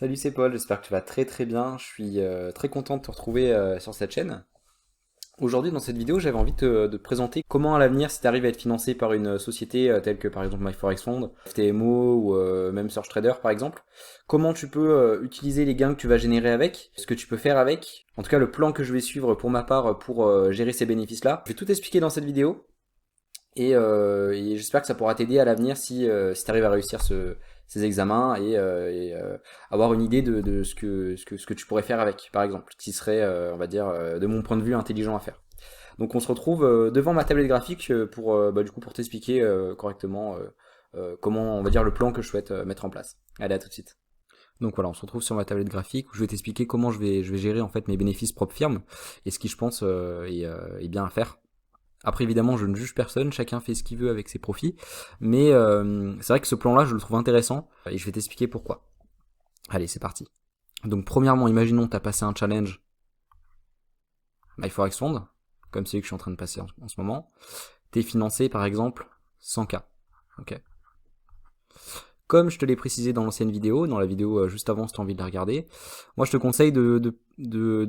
Salut, c'est Paul, j'espère que tu vas très très bien. Je suis très content de te retrouver sur cette chaîne. Aujourd'hui, dans cette vidéo, j'avais envie de te présenter comment à l'avenir, si tu arrives à être financé par une société telle que par exemple MyForexFund, FTMO ou même SearchTrader par exemple, comment tu peux utiliser les gains que tu vas générer avec, ce que tu peux faire avec, en tout cas le plan que je vais suivre pour ma part pour gérer ces bénéfices-là. Je vais tout expliquer dans cette vidéo. Et j'espère que ça pourra t'aider à l'avenir si tu arrives à réussir ces examens et avoir une idée de ce que tu pourrais faire avec, par exemple, qui serait, on va dire, de mon point de vue, intelligent à faire. Donc on se retrouve devant ma tablette graphique pour, du coup, pour t'expliquer correctement comment, on va dire, le plan que je souhaite mettre en place. Allez, à tout de suite. Donc voilà, on se retrouve sur ma tablette graphique où je vais t'expliquer comment je vais gérer en fait mes bénéfices propres firme et ce qui je pense est bien à faire. Après, évidemment, je ne juge personne, chacun fait ce qu'il veut avec ses profits, mais c'est vrai que ce plan-là, je le trouve intéressant, et je vais t'expliquer pourquoi. Allez, c'est parti. Donc, premièrement, imaginons que tu as passé un challenge MyForexFund, comme celui que je suis en train de passer en ce moment. Tu es financé, par exemple, 100K. Ok. Comme je te l'ai précisé dans l'ancienne vidéo, dans la vidéo juste avant si tu as envie de la regarder, moi je te conseille de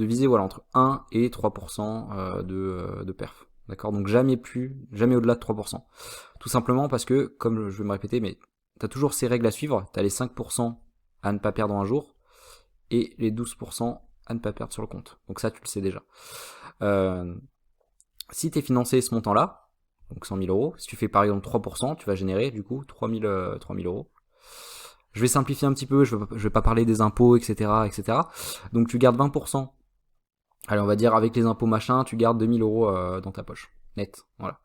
viser voilà, entre 1 et 3% de perf. D'accord. Donc jamais au-delà de 3%. Tout simplement parce que, comme je vais me répéter, mais tu as toujours ces règles à suivre. Tu as les 5% à ne pas perdre en un jour et les 12% à ne pas perdre sur le compte. Donc ça, tu le sais déjà. Euh, Si tu es financé ce montant-là, donc 100 000 euros, si tu fais par exemple 3%, tu vas générer du coup 3 000 euros. Je vais simplifier un petit peu, je vais pas parler des impôts, etc., etc. Donc tu gardes 20%. Allez, on va dire avec les impôts machin, tu gardes 2000 euros dans ta poche, net. Voilà.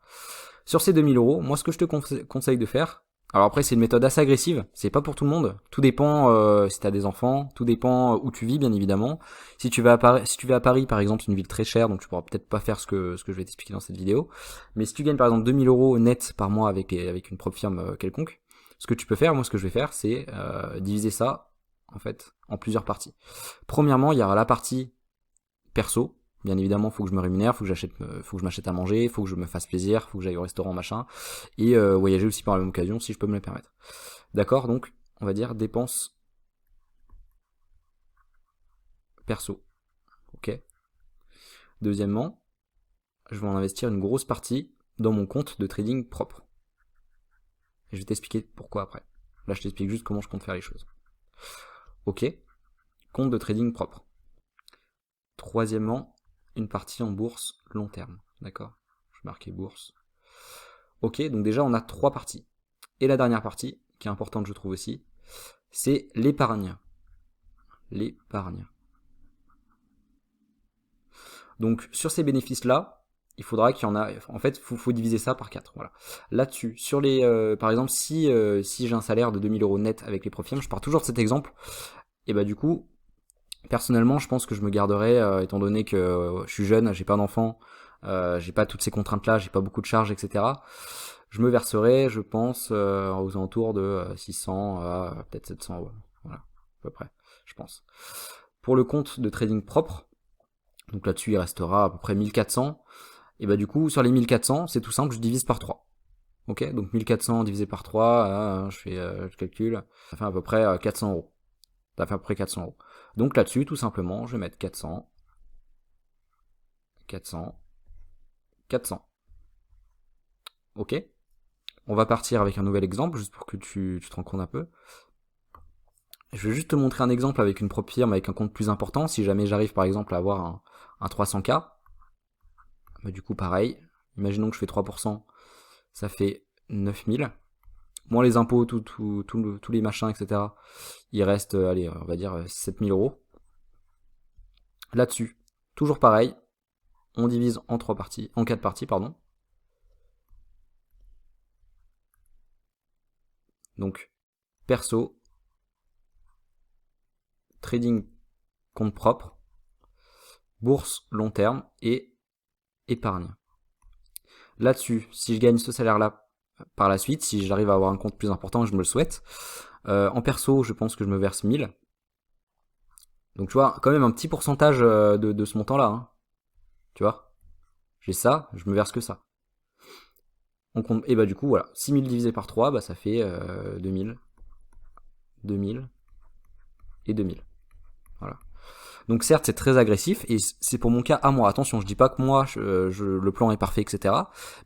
Sur ces 2000 euros, moi ce que je te conseille de faire, alors après c'est une méthode assez agressive, c'est pas pour tout le monde, tout dépend si t'as des enfants, tout dépend où tu vis bien évidemment. Si tu vas à Paris par exemple, c'est une ville très chère, donc tu pourras peut-être pas faire ce que je vais t'expliquer dans cette vidéo. Mais si tu gagnes par exemple 2000 euros net par mois avec une propre firme quelconque, ce que tu peux faire, moi ce que je vais faire, c'est diviser ça en fait en plusieurs parties. Premièrement, il y aura la partie perso. Bien évidemment, faut que je me rémunère, faut que je m'achète à manger, faut que je me fasse plaisir, faut que j'aille au restaurant, machin, et voyager aussi par la même occasion si je peux me le permettre. D'accord, donc on va dire dépenses perso. Ok. Deuxièmement, je vais en investir une grosse partie dans mon compte de trading propre. Et je vais t'expliquer pourquoi après. Là, je t'explique juste comment je compte faire les choses. Ok. Compte de trading propre. Troisièmement, une partie en bourse long terme. D'accord. Je vais marquer bourse. Ok, donc déjà on a trois parties. Et la dernière partie, qui est importante je trouve aussi, c'est l'épargne. L'épargne. Donc sur ces bénéfices-là, il faudra qu'il y en a. En fait, faut diviser ça par 4. Voilà. Là-dessus, sur les, par exemple, si j'ai un salaire de 2000 euros net avec les profits, je pars toujours de cet exemple. Et bah du coup, personnellement, je pense que je me garderai, étant donné que je suis jeune, j'ai pas d'enfant, j'ai pas toutes ces contraintes-là, j'ai pas beaucoup de charges, etc. Je me verserai, je pense, aux alentours de 600 à peut-être 700 euros. Voilà, à peu près, je pense. Pour le compte de trading propre, donc là-dessus il restera à peu près 1400. Et bah du coup, sur les 1400, c'est tout simple, je divise par 3. Ok, donc 1400 divisé par 3, je calcule, ça fait à peu près 400 euros. Ça fait à peu près 400 euros. Donc là-dessus, tout simplement, je vais mettre 400, 400, 400. Ok. On va partir avec un nouvel exemple, juste pour que tu te rends compte un peu. Je vais juste te montrer un exemple avec une propre firme, avec un compte plus important. Si jamais j'arrive par exemple à avoir un 300K, bah, du coup pareil. Imaginons que je fais 3%, ça fait 9000. Moins les impôts, tous les machins, etc. Il reste, allez, on va dire 7000 euros. Là-dessus, toujours pareil, on divise en 3 parties, en 4 parties, pardon. Donc, perso, trading compte propre, bourse long terme et épargne. Là-dessus, si je gagne ce salaire-là par la suite, si j'arrive à avoir un compte plus important, je me le souhaite. En perso, je pense que je me verse 1000. Donc tu vois, quand même un petit pourcentage de ce montant-là. Hein. Tu vois, j'ai ça, je me verse que ça. On compte, et bah du coup, voilà, 6000 divisé par 3, bah ça fait 2000, 2000 et 2000. Voilà. Donc certes, c'est très agressif, et c'est pour mon cas à moi. Attention, je dis pas que moi, le plan est parfait, etc.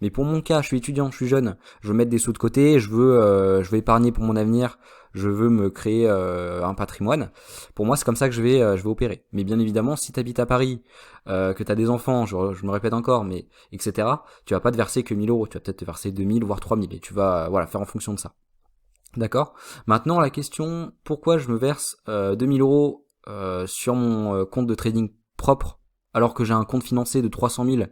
Mais pour mon cas, je suis étudiant, je suis jeune, je veux mettre des sous de côté, je veux épargner pour mon avenir, je veux me créer un patrimoine. Pour moi, c'est comme ça que je vais opérer. Mais bien évidemment, si tu habites à Paris, que tu as des enfants, je me répète encore, mais etc., tu vas pas te verser que 1000 euros, tu vas peut-être te verser 2000, voire 3000, et tu vas voilà faire en fonction de ça. D'accord. Maintenant, la question, pourquoi je me verse 2000 euros sur mon compte de trading propre, alors que j'ai un compte financé de 300 000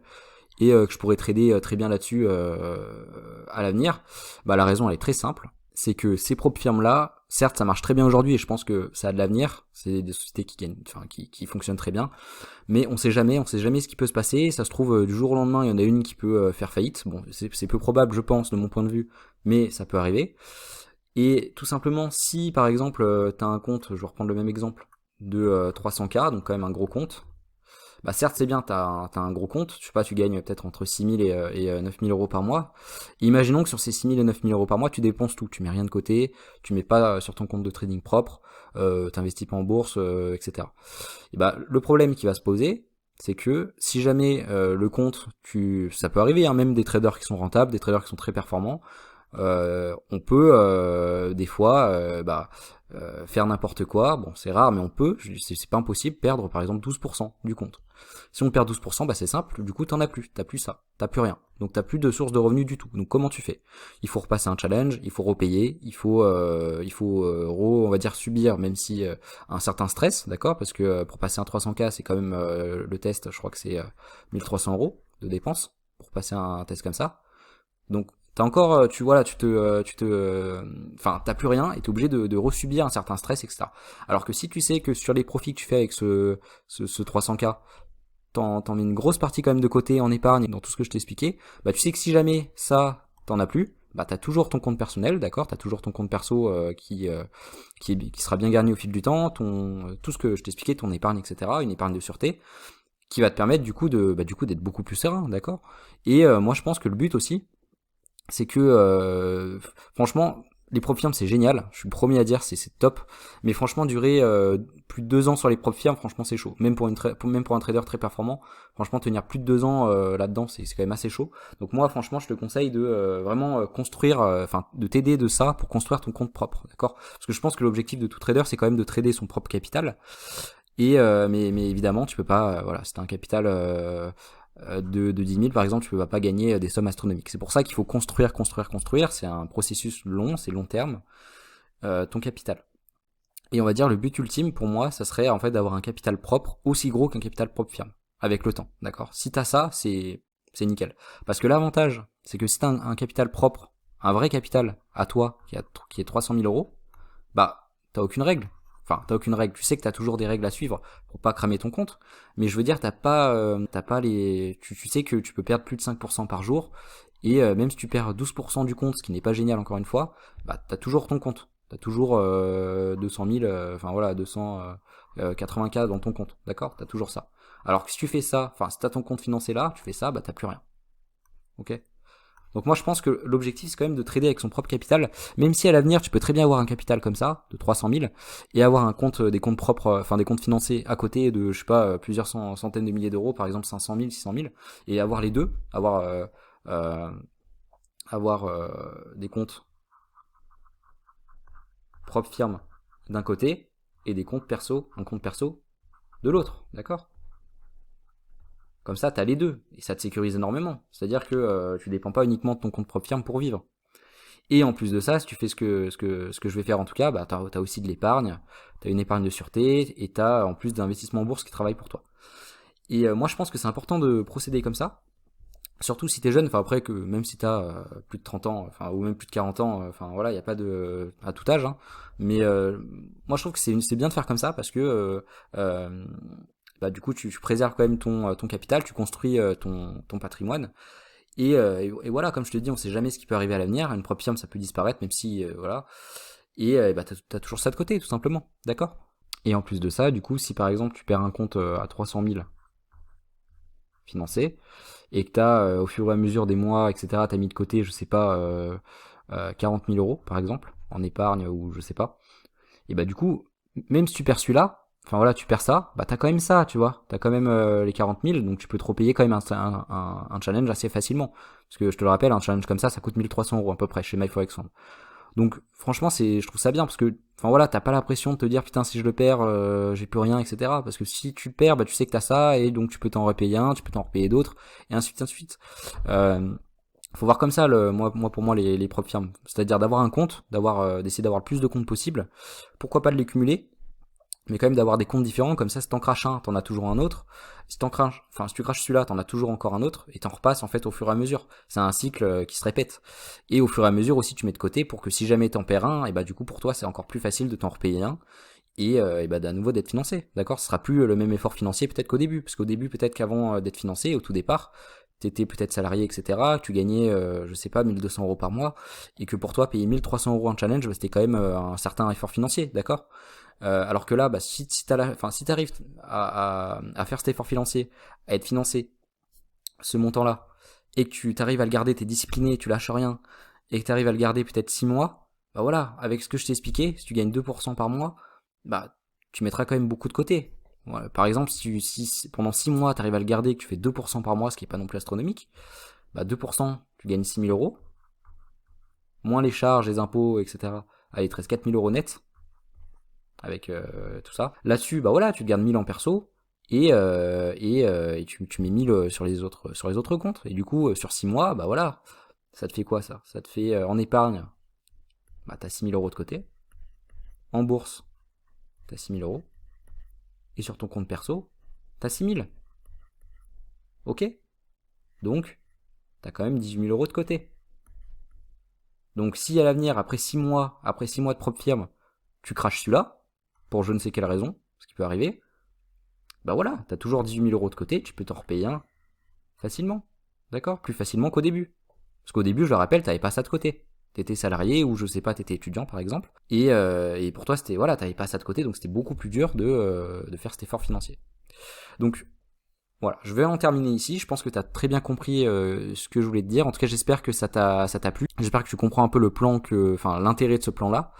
et que je pourrais trader très bien là-dessus à l'avenir? Bah, la raison, elle est très simple. C'est que ces propres firmes-là, certes, ça marche très bien aujourd'hui et je pense que ça a de l'avenir. C'est des sociétés qui gagnent, enfin, qui fonctionnent très bien. Mais on sait jamais ce qui peut se passer. Ça se trouve, du jour au lendemain, il y en a une qui peut faire faillite. Bon, c'est peu probable, je pense, de mon point de vue, mais ça peut arriver. Et tout simplement, si par exemple tu as un compte, je vais reprendre le même exemple, de 300K, donc quand même un gros compte, bah certes c'est bien, t'as un gros compte, je sais pas, tu gagnes peut-être entre 6000 et 9000 euros par mois. Imaginons que sur ces 6000 et 9000 euros par mois, tu dépenses tout, tu mets rien de côté, tu mets pas sur ton compte de trading propre, t'investis pas en bourse, etc. Et bah le problème qui va se poser, c'est que si jamais le compte, ça peut arriver, hein, même des traders qui sont rentables, des traders qui sont très performants, on peut des fois faire n'importe quoi. Bon, c'est rare, mais on peut, c'est pas impossible, perdre par exemple 12% du compte. Si on perd 12%, bah c'est simple, du coup t'en as plus, t'as plus ça, t'as plus rien. Donc t'as plus de source de revenus du tout. Donc comment tu fais? Il faut repasser un challenge, il faut repayer, on va dire subir, même si un certain stress, d'accord? Parce que pour passer un 300K, c'est quand même le test, je crois que c'est 1300 euros de dépenses pour passer un test comme ça. Donc t'as encore, t'as plus rien et t'es obligé de resubir un certain stress, etc. Alors que si tu sais que sur les profits que tu fais avec ce 300K, t'en mets une grosse partie quand même de côté en épargne, dans tout ce que je t'ai expliqué, bah tu sais que si jamais ça, t'en as plus, bah t'as toujours ton compte personnel, d'accord, t'as toujours ton compte perso qui sera bien garni au fil du temps, tout ce que je t'ai expliqué, ton épargne, etc., une épargne de sûreté, qui va te permettre d'être beaucoup plus serein, d'accord. Et moi je pense que le but aussi, c'est que franchement les prop firmes c'est génial, je suis le premier à dire c'est top, mais franchement durer plus de 2 ans sur les prop firmes, franchement c'est chaud, même pour un trader très performant, franchement tenir plus de 2 ans là-dedans c'est quand même assez chaud. Donc moi franchement je te conseille de vraiment construire, de t'aider de ça pour construire ton compte propre, d'accord, parce que je pense que l'objectif de tout trader c'est quand même de trader son propre capital. Et mais évidemment tu peux pas, voilà, si t'as un capital de 10 000 par exemple, tu ne vas pas gagner des sommes astronomiques. C'est pour ça qu'il faut construire, c'est un processus long, c'est long terme, ton capital. Et on va dire le but ultime pour moi, ça serait en fait d'avoir un capital propre aussi gros qu'un capital propre firme, avec le temps, d'accord. Si t'as ça, c'est nickel. Parce que l'avantage, c'est que si t'as un capital propre, un vrai capital à toi, qui est 300 000 euros, bah t'as aucune règle. Enfin, t'as aucune règle. Tu sais que t'as toujours des règles à suivre pour pas cramer ton compte. Mais je veux dire, t'as pas les. Tu sais que tu peux perdre plus de 5% par jour. Et même si tu perds 12% du compte, ce qui n'est pas génial encore une fois, bah t'as toujours ton compte. T'as toujours 200 000, enfin voilà, 280K dans ton compte. D'accord? T'as toujours ça. Alors que si tu fais ça, enfin si t'as ton compte financé là, tu fais ça, bah t'as plus rien. Ok? Donc moi je pense que l'objectif c'est quand même de trader avec son propre capital, même si à l'avenir tu peux très bien avoir un capital comme ça, de 300 000, et avoir un compte, des comptes propres, enfin des comptes financés à côté de, je sais pas, plusieurs centaines de milliers d'euros, par exemple 500 000, 600 000, et avoir les deux, euh, avoir des comptes propres firmes d'un côté, et des comptes perso, un compte perso de l'autre, d'accord? Comme ça t'as les deux, et ça te sécurise énormément, c'est-à-dire que tu dépends pas uniquement de ton compte propre firme pour vivre. Et en plus de ça, si tu fais ce que je vais faire en tout cas, bah t'as aussi de l'épargne, t'as une épargne de sûreté, et t'as en plus d'investissements en bourse qui travaillent pour toi. Et moi je pense que c'est important de procéder comme ça, surtout si t'es jeune, enfin après que même si t'as plus de 30 ans, enfin ou même plus de 40 ans, enfin voilà, il y a pas de à tout âge, hein, mais moi je trouve que c'est bien de faire comme ça parce que euh, bah du coup tu préserves quand même ton capital, tu construis ton patrimoine. Et voilà, comme je te dis, on sait jamais ce qui peut arriver à l'avenir. Une propre firme, ça peut disparaître, même si voilà. Et bah t'as toujours ça de côté, tout simplement, d'accord. Et en plus de ça, du coup, si par exemple tu perds un compte à 300 000 financé et que t'as au fur et à mesure des mois, etc., t'as mis de côté, je sais pas, 40 000 euros par exemple en épargne ou je sais pas. Et bah du coup, même si tu perds celui-là, enfin voilà, tu perds ça, bah t'as quand même ça, tu vois. T'as quand même les 40 000, donc tu peux te repayer quand même un challenge assez facilement. Parce que je te le rappelle, un challenge comme ça coûte 1300 € à peu près chez MyForexFund. Donc franchement, je trouve ça bien parce que, enfin voilà, t'as pas la pression de te dire putain si je le perds, j'ai plus rien, etc. Parce que si tu le perds, bah tu sais que t'as ça et donc tu peux t'en repayer un, tu peux t'en repayer d'autres et ainsi de suite, ainsi de suite. Euh, Faut voir comme ça, pour moi les propres firmes, c'est-à-dire d'avoir un compte, d'essayer d'avoir le plus de comptes possible. Pourquoi pas de les cumuler, mais quand même d'avoir des comptes différents, comme ça si t'en craches un, t'en as toujours un autre. Si tu craches celui-là, t'en as toujours encore un autre, et t'en repasses en fait au fur et à mesure. C'est un cycle qui se répète. Et au fur et à mesure aussi tu mets de côté pour que si jamais t'en perds un, et bah du coup pour toi c'est encore plus facile de t'en repayer un, et bah à nouveau d'être financé. D'accord, ce sera plus le même effort financier peut-être qu'au début, parce qu'au début peut-être qu'avant d'être financé, au tout départ, t'étais peut-être salarié, etc., tu gagnais, je sais pas, 1200 € par mois, et que pour toi, payer 1300 € en challenge, bah, c'était quand même un certain effort financier, d'accord. Alors que là, bah, si t'arrives à faire cet effort financier, à être financé, ce montant-là, et que tu t'arrives à le garder, t'es discipliné, tu lâches rien, et que tu arrives à le garder peut-être 6 mois, bah voilà, avec ce que je t'ai expliqué, si tu gagnes 2% par mois, bah tu mettras quand même beaucoup de côté. Voilà, par exemple, si pendant 6 mois tu arrives à le garder, que tu fais 2% par mois, ce qui est pas non plus astronomique, bah 2%, tu gagnes 6 000 €, moins les charges, les impôts, etc. Allez, il te reste 4 000 € net, avec tout ça. Là-dessus, bah voilà, tu te gardes 1000 en perso, et tu mets 1000 sur les autres comptes. Et du coup, sur 6 mois, bah voilà, ça te fait quoi ça? Ça te fait en épargne, bah t'as 6 000 € de côté. En bourse, t'as 6 000 €. Et sur ton compte perso, t'as 6 000. Ok. Donc, t'as quand même 18 000 € de côté. Donc si à l'avenir, après 6 mois de propre firme, tu craches celui-là, pour je ne sais quelle raison, ce qui peut arriver, bah voilà, t'as toujours 18 000 € de côté, tu peux t'en repayer un facilement. D'accord. Plus facilement qu'au début. Parce qu'au début, je le rappelle, t'avais pas ça de côté. T'étais salarié ou je sais pas, t'étais étudiant par exemple. Et pour toi, c'était voilà, t'avais pas ça de côté, donc c'était beaucoup plus dur de faire cet effort financier. Donc voilà, je vais en terminer ici. Je pense que tu as très bien compris ce que je voulais te dire. En tout cas, j'espère que ça t'a plu. J'espère que tu comprends un peu enfin l'intérêt de ce plan-là.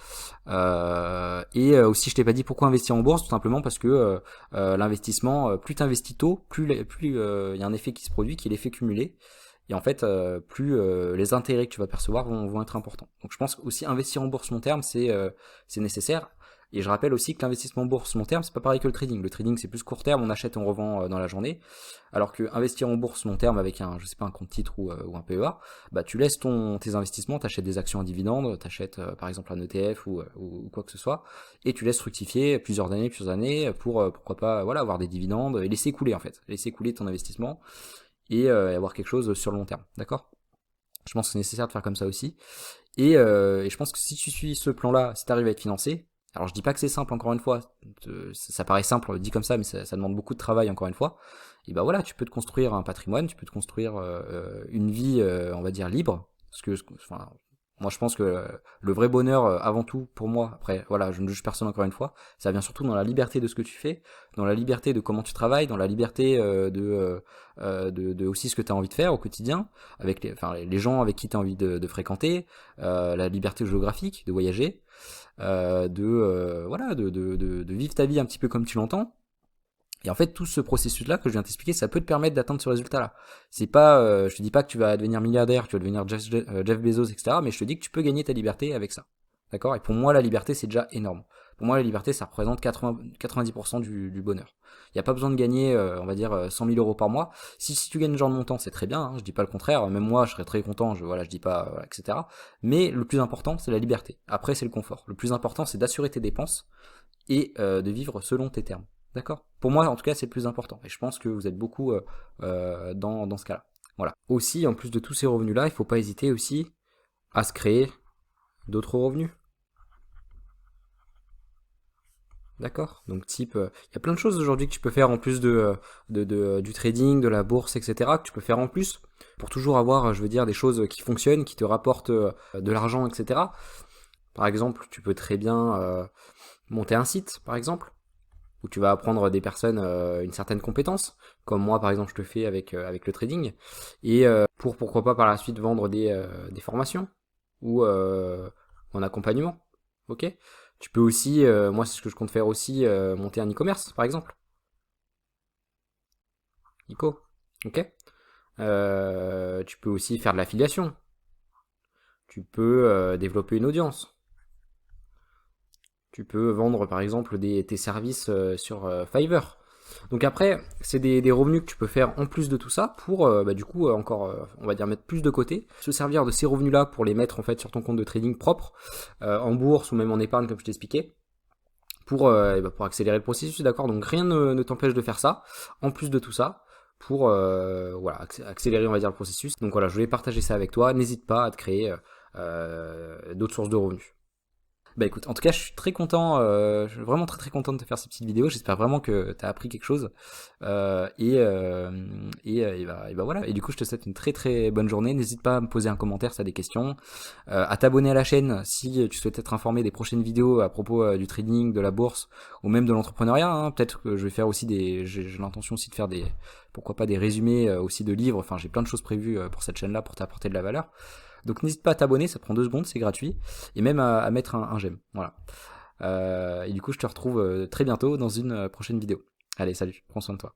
Aussi, je t'ai pas dit pourquoi investir en bourse, tout simplement parce que l'investissement, plus t'investis tôt, plus il y a un effet qui se produit, qui est l'effet cumulé. Et en fait, plus les intérêts que tu vas percevoir vont être importants. Donc je pense aussi investir en bourse long terme, c'est nécessaire. Et je rappelle aussi que l'investissement en bourse long terme, c'est pas pareil que le trading. Le trading, c'est plus court terme, on achète et on revend dans la journée. Alors que investir en bourse long terme avec je sais pas, un compte titre ou un PEA, bah tu laisses tes investissements, t'achètes des actions à dividendes, t'achètes par exemple un ETF ou quoi que ce soit, et tu laisses fructifier plusieurs années pour pourquoi pas voilà avoir des dividendes et laisser couler en fait, laisser couler ton investissement et avoir quelque chose sur le long terme, d'accord. Je pense que c'est nécessaire de faire comme ça aussi. Et je pense que si tu suis ce plan-là, si tu arrives à être financé, alors je dis pas que c'est simple encore une fois, ça paraît simple dit comme ça, mais ça demande beaucoup de travail encore une fois. Et bah voilà, tu peux te construire un patrimoine, tu peux te construire une vie, on va dire libre, parce que, enfin, moi je pense que le vrai bonheur, avant tout pour moi, après voilà, je ne juge personne encore une fois, ça vient surtout dans la liberté de ce que tu fais, dans la liberté de comment tu travailles, dans la liberté de aussi ce que tu as envie de faire au quotidien, avec les gens avec qui tu as envie de fréquenter, la liberté géographique, de voyager, voilà, de vivre ta vie un petit peu comme tu l'entends. Et en fait, tout ce processus-là que je viens de t'expliquer, ça peut te permettre d'atteindre ce résultat-là. C'est pas, je te dis pas que tu vas devenir milliardaire, tu vas devenir Jeff Bezos, etc. Mais je te dis que tu peux gagner ta liberté avec ça. D'accord. Et pour moi, la liberté, c'est déjà énorme. Pour moi, la liberté, ça représente 90% du bonheur. Il n'y a pas besoin de gagner, on va dire, 100 000 € par mois. Si tu gagnes ce genre de montant, c'est très bien, hein, je dis pas le contraire. Même moi, je serais très content, je dis pas, voilà, etc. Mais le plus important, c'est la liberté. Après, c'est le confort. Le plus important, c'est d'assurer tes dépenses et de vivre selon tes termes. D'accord. Pour moi, en tout cas, c'est le plus important. Et je pense que vous êtes beaucoup dans ce cas-là. Voilà. Aussi, en plus de tous ces revenus-là, il ne faut pas hésiter aussi à se créer d'autres revenus. D'accord. Donc type, il y a plein de choses aujourd'hui que tu peux faire en plus du trading, de la bourse, etc. que tu peux faire en plus pour toujours avoir, je veux dire, des choses qui fonctionnent, qui te rapportent de l'argent, etc. Par exemple, tu peux très bien monter un site, par exemple, où tu vas apprendre des personnes une certaine compétence, comme moi par exemple je le fais avec le trading, et pour pourquoi pas par la suite vendre des formations ou en accompagnement, ok. Tu peux aussi, moi c'est ce que je compte faire aussi, monter un e-commerce par exemple. ICO, ok. Tu peux aussi faire de l'affiliation. Tu peux développer une audience. Tu peux vendre par exemple tes services sur Fiverr. Donc après, c'est des revenus que tu peux faire en plus de tout ça pour du coup encore, on va dire mettre plus de côté, se servir de ces revenus-là pour les mettre en fait sur ton compte de trading propre, en bourse ou même en épargne comme je t'expliquais, pour accélérer le processus, d'accord. Donc rien ne t'empêche de faire ça, en plus de tout ça, pour voilà, accélérer on va dire le processus. Donc voilà, je voulais partager ça avec toi, n'hésite pas à te créer d'autres sources de revenus. Bah écoute, en tout cas, je suis très content, je suis vraiment très content de te faire ces petites vidéos. J'espère vraiment que tu as appris quelque chose. Et voilà. Et du coup, je te souhaite une très bonne journée. N'hésite pas à me poser un commentaire si tu as des questions, à t'abonner à la chaîne si tu souhaites être informé des prochaines vidéos à propos du trading, de la bourse ou même de l'entrepreneuriat. Hein. Peut-être que je vais faire aussi j'ai l'intention aussi de faire pourquoi pas des résumés aussi de livres. Enfin, j'ai plein de choses prévues pour cette chaîne-là pour t'apporter de la valeur. Donc n'hésite pas à t'abonner, ça prend 2 secondes, c'est gratuit. Et même à mettre un j'aime. Voilà. Et du coup, je te retrouve très bientôt dans une prochaine vidéo. Allez, salut, prends soin de toi.